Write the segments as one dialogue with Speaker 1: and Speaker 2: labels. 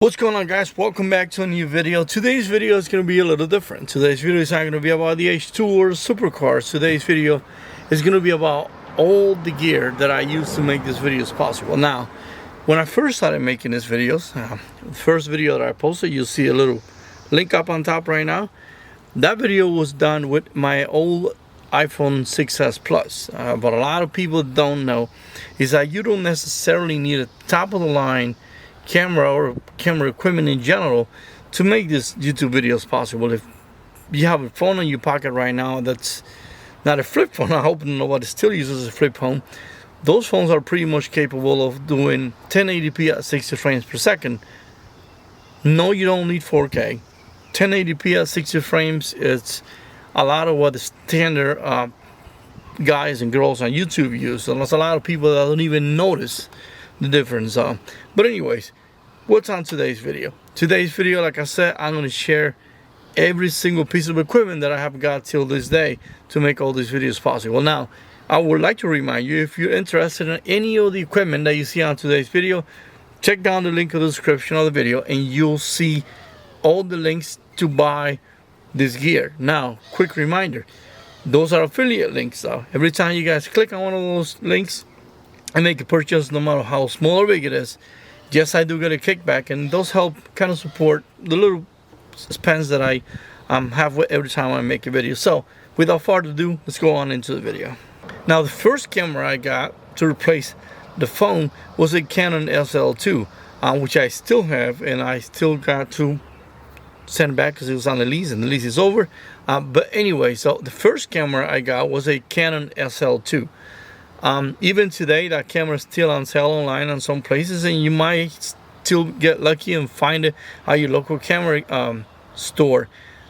Speaker 1: What's going on, guys? Welcome back to a new video. Today's video is going to be a little different. Today's video is not going to be about the H2 or supercars. Today's video is going to be about all the gear that I use to make these videos possible. Now, when I first started making these videos, the first video that I posted, you'll see a little link up on top right now. That video was done with my old iPhone 6s Plus. But a lot of people don't know is that you don't necessarily need a top of the line camera or camera equipment in general to make these YouTube videos possible. If you have a phone in your pocket right now that's not a flip phone, I hope nobody still uses a flip phone. Those phones are pretty much capable of doing 1080p at 60 frames per second. No, you don't need 4K. 1080p at 60 frames is a lot of what the standard guys and girls on YouTube use, and there's a lot of people that don't even notice the difference. But anyways, what's on today's video? Today's video, like I said, I'm going to share every single piece of equipment that I have got till this day to make all these videos possible. Now, I would like to remind you, if you're interested in any of the equipment that you see on today's video, check down the link in the description of the video and you'll see all the links to buy this gear. Now, quick reminder, those are affiliate links though. Every time you guys click on one of those links and make a purchase, no matter how small or big it is, yes, I do get a kickback, and those help kind of support the little spends that I have every time I make a video. So without further ado, let's go on into the video. Now, the first camera I got to replace the phone was a Canon SL2, which I still have, and I still got to send back because it was on the lease and the lease is over. But anyway, so the first camera I got was a Canon SL2. Even today, that camera is still on sale online on some places, and you might still get lucky and find it at your local camera store.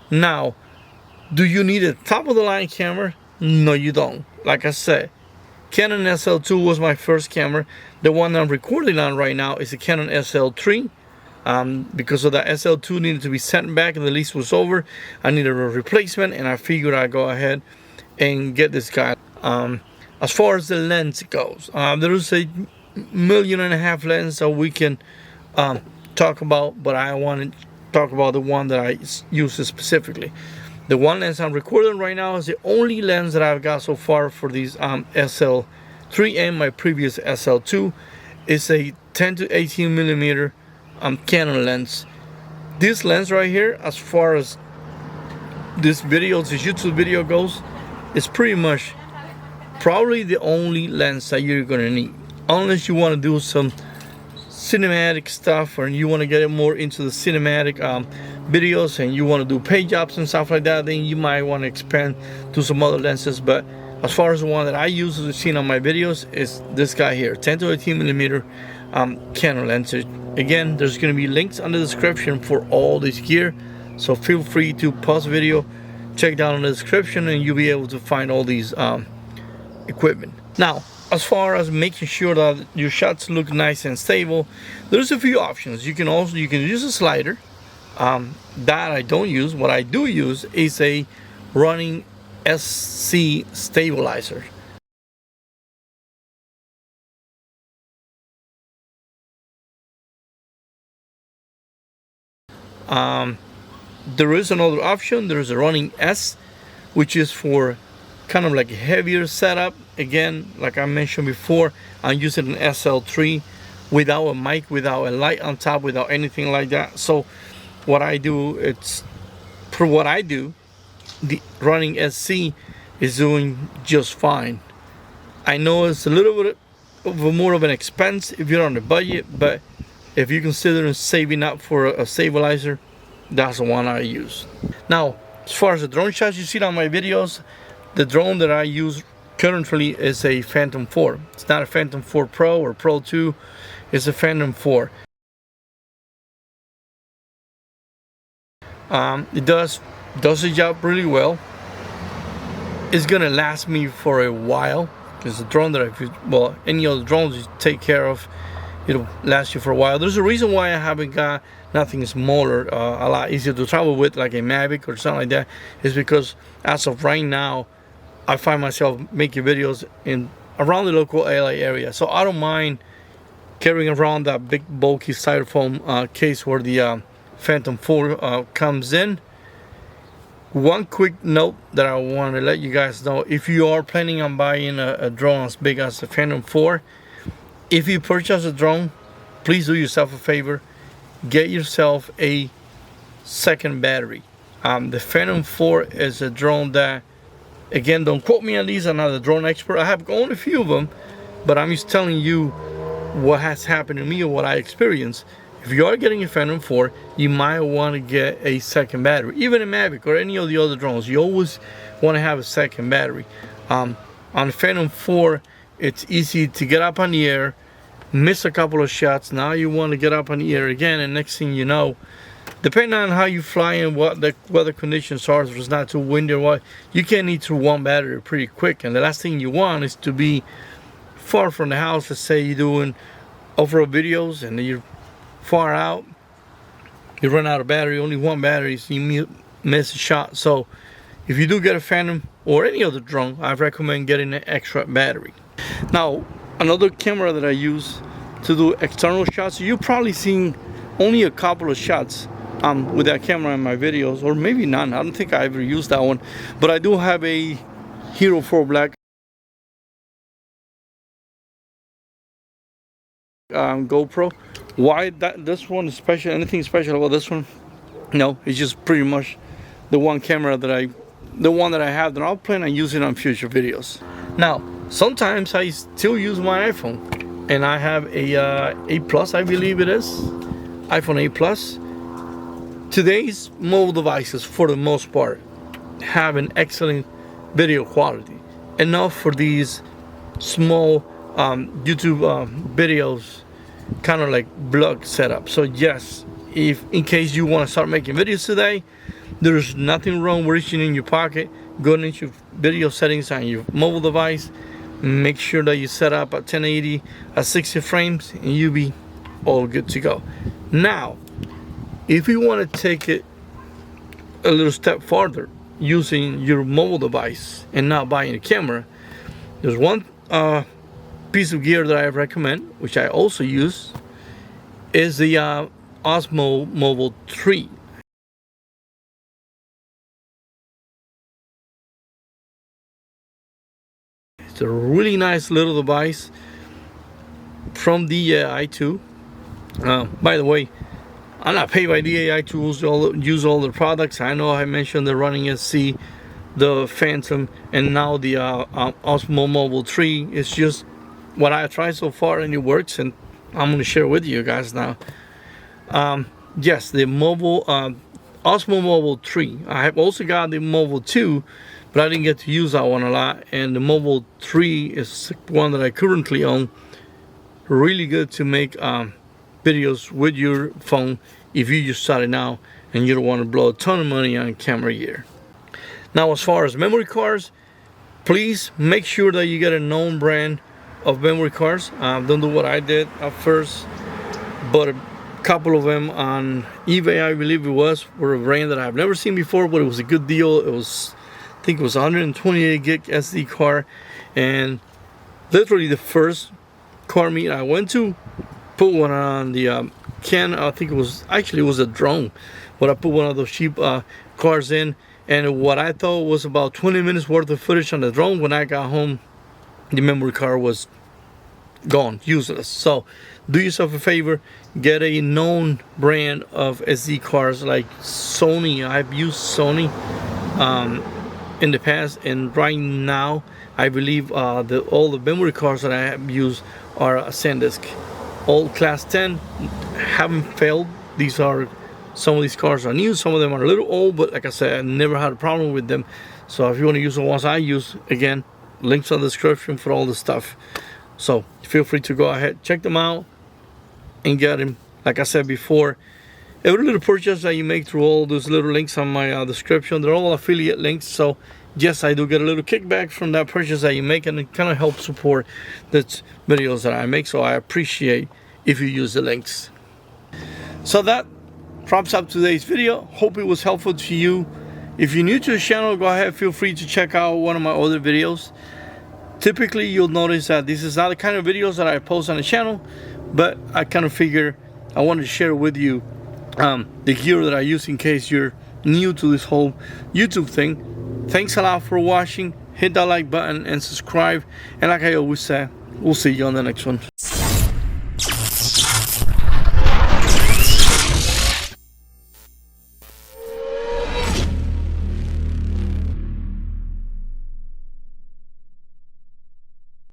Speaker 1: Now, do you need a top-of-the-line camera? No, you don't. Like I said, Canon SL2 was my first camera. The one I'm recording on right now is a Canon SL3. Because of that, SL2 needed to be sent back and the lease was over. I needed a replacement, and I figured I'd go ahead and get this guy. As far as the lens goes, there is a 1.5 million lens that we can talk about, but I want to talk about the one that I use specifically. The one lens I'm recording right now is the only lens that I've got so far for these SL3 and my previous SL2. It's a 10 to 18 millimeter Canon lens. This lens right here, as far as this YouTube video goes, is pretty much probably the only lens that you're gonna need, unless you want to do some cinematic stuff or you want to get it more into the cinematic videos and you want to do paint jobs and stuff like that. Then you might want to expand to some other lenses. But as far as the one that I use, as you've seen on my videos, is this guy here, 10 to 18 millimeter Canon lens. Again, there's going to be links on the description for all this gear, so feel free to pause the video, check down in the description, and you'll be able to find all these equipment. Now, as far as making sure that your shots look nice and stable, there's a few options. You can use a slider. That I don't use. What I do use is a running SC stabilizer. There is another option. There is a running S, which is for kind of like a heavier setup. Again, like I mentioned before, I'm using an SL3 without a mic, without a light on top, without anything like that. So what I do, it's for what I do, the running SC is doing just fine. I know it's a little bit of more of an expense if you're on the budget, but if you're considering saving up for a stabilizer, that's the one I use. Now, as far as the drone shots you see on my videos, the drone that I use currently is a Phantom 4. It's not a Phantom 4 Pro or Pro 2. It's a Phantom 4. It does the job really well. It's gonna last me for a while, because the drone that any other drones you take care of, it'll last you for a while. There's a reason why I haven't got nothing smaller, a lot easier to travel with, like a Mavic or something like that. Is because as of right now, I find myself making videos in around the local LA area, so I don't mind carrying around that big bulky styrofoam case where the Phantom 4 comes in. One quick note that I want to let you guys know: if you are planning on buying a drone as big as the Phantom 4, if you purchase a drone, please do yourself a favor, get yourself a second battery. The Phantom 4 is a drone that, again, don't quote me on these, I'm not a drone expert, I have owned a few of them, but I'm just telling you what has happened to me or what I experienced. If you are getting a Phantom 4, you might want to get a second battery. Even a Mavic or any of the other drones, you always want to have a second battery. On the Phantom 4, it's easy to get up on the air, miss a couple of shots, now you want to get up on the air again, and next thing you know, depending on how you fly and what the weather conditions are, if it's not too windy or what, you can need through one battery pretty quick. And the last thing you want is to be far from the house. Let's say you're doing off-road videos and you're far out, you run out of battery, only one battery, so you miss a shot. So if you do get a Phantom or any other drone, I recommend getting an extra battery. Now, another camera that I use to do external shots, you've probably seen only a couple of shots with that camera in my videos, or maybe none. I don't think I ever used that one, but I do have a Hero 4 Black GoPro. Why this one is special? Anything special about this one? No, it's just pretty much the one camera that I have that I'll plan on using on future videos. Now, sometimes I still use my iPhone, and I have a A Plus, I believe it is, iPhone A Plus. Today's mobile devices, for the most part, have an excellent video quality, enough for these small YouTube videos, kind of like blog setup. So yes, if in case you want to start making videos today, there's nothing wrong with reaching in your pocket, going into your video settings on your mobile device, make sure that you set up at 1080 at 60 frames, and you'll be all good to go. Now, if you want to take it a little step farther using your mobile device and not buying a camera, there's one piece of gear that I recommend, which I also use, is the Osmo Mobile 3. It's a really nice little device from DJI too. By the way, I'm not paid by DJI to use all the products. I know I mentioned the Running SC, the Phantom, and now the Osmo Mobile 3. It's just what I tried so far, and it works, and I'm going to share with you guys now. Yes, the mobile Osmo Mobile 3. I have also got the Mobile 2, but I didn't get to use that one a lot, and the Mobile 3 is one that I currently own. Really good to make videos with your phone if you just started now and you don't want to blow a ton of money on camera gear. Now, as far as memory cards, please make sure that you get a known brand of memory cards. Don't do what I did at first, but a couple of them on eBay, I believe it was, were a brand that I've never seen before, but it was a good deal. It was, I think it was 128 gig SD card, and literally the first car meet I went to, put one on the canon. I think it was a drone, but I put one of those cheap cars in, and what I thought was about 20 minutes worth of footage on the drone, when I got home, the memory card was gone, useless. So do yourself a favor, get a known brand of SD cards like Sony. I've used Sony in the past, and right now I believe all the memory cards that I have used are SanDisk. All class 10, haven't failed. These are, some of these cards are new, some of them are a little old, but like I said, I never had a problem with them. So if you want to use the ones I use, again, links in the description for all the stuff. So feel free to go ahead, check them out, and get them. Like I said before, every little purchase that you make through all those little links on my description, they're all affiliate links. So yes, I do get a little kickback from that purchase that you make, and it kind of helps support the videos that I make. So I appreciate if you use the links. So that wraps up today's video. Hope it was helpful to you. If you're new to the channel, go ahead, feel free to check out one of my other videos. Typically, you'll notice that this is not the kind of videos that I post on the channel, but I kind of figure I wanted to share with you the gear that I use in case you're new to this whole YouTube thing. Thanks a lot for watching. Hit that like button and subscribe, and like I always say, we'll see you on the next one.